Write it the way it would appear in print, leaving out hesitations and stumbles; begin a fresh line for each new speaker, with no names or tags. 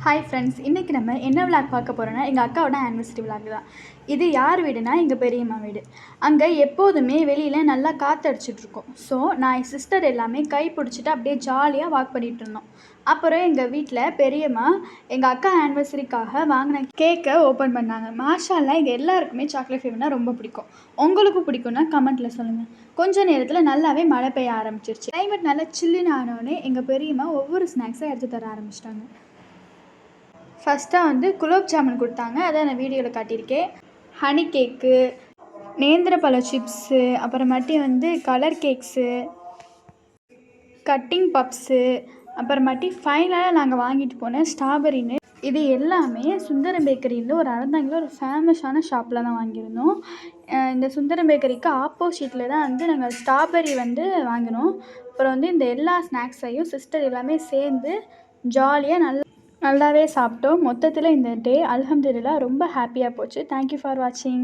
Hi friends, இன்றைக்கி நம்ம என்ன விளாக் பார்க்க போகிறோன்னா எங்கள் அக்காவோட ஆனிவர்சரி விளாக் தான். இது யார் வீடுனா எங்கள் பெரியம்மா வீடு. அங்கே எப்போதுமே வெளியில் நல்லா காற்றடிச்சிட்ருக்கோம். ஸோ நான் என் சிஸ்டர் எல்லாமே கை பிடிச்சிட்டு அப்படியே ஜாலியாக வாக் பண்ணிகிட்டு இருந்தோம். அப்புறம் எங்கள் வீட்டில் பெரியம்மா எங்கள் அக்கா ஆனிவர்சரிக்காக வாங்கின கேக்கை ஓப்பன் பண்ணாங்க. மாஷால்லாம் எங்கள் எல்லாருக்குமே சாக்லேட் ஃப்ளேவர்னால் ரொம்ப பிடிக்கும். உங்களுக்கும் பிடிக்கும்னா கமெண்ட்டில் சொல்லுங்கள். கொஞ்ச நேரத்தில் நல்லாவே மழை பெய்ய ஆரம்பிச்சிருச்சு. கிளைமேட் நல்லா சில்லுன்னு ஆனோடனே எங்கள் பெரியம்மா ஒவ்வொரு ஸ்நாக்ஸாக எடுத்து தர ஆரம்பிச்சிட்டாங்க. ஃபஸ்ட்டாக குலோப் ஜாமுன் கொடுத்தாங்க. அதை நான் வீடியோவில் காட்டியிருக்கேன். ஹனி கேக்கு, நேந்திரப்பழ சிப்ஸு, அப்புறமாட்டி கலர் கேக்ஸு, கட்டிங் பப்ஸு, அப்புறமாட்டி ஃபைனலாக நாங்கள் வாங்கிட்டு போன ஸ்ட்ராபெரின்னு இது எல்லாமே சுந்தரம் பேக்கரியில் ஒரு அறந்தாங்கில் ஒரு ஃபேமஸான ஷாப்பில் தான் வாங்கியிருந்தோம். இந்த சுந்தரம் பேக்கரிக்கு ஆப்போசிட்டில் தான் நாங்கள் ஸ்ட்ராபெரி வாங்கினோம். அப்புறம் இந்த எல்லா ஸ்நாக்ஸையும் சிஸ்டர் எல்லாமே சேர்ந்து ஜாலியாக நல்லாவே சாப்பிட்டோம். மொத்தத்தில் இந்த டே அல்ஹம்துலில்லாஹ் ரொம்ப ஹாப்பியாக போச்சு. தேங்க்யூ ஃபார் வாட்சிங்.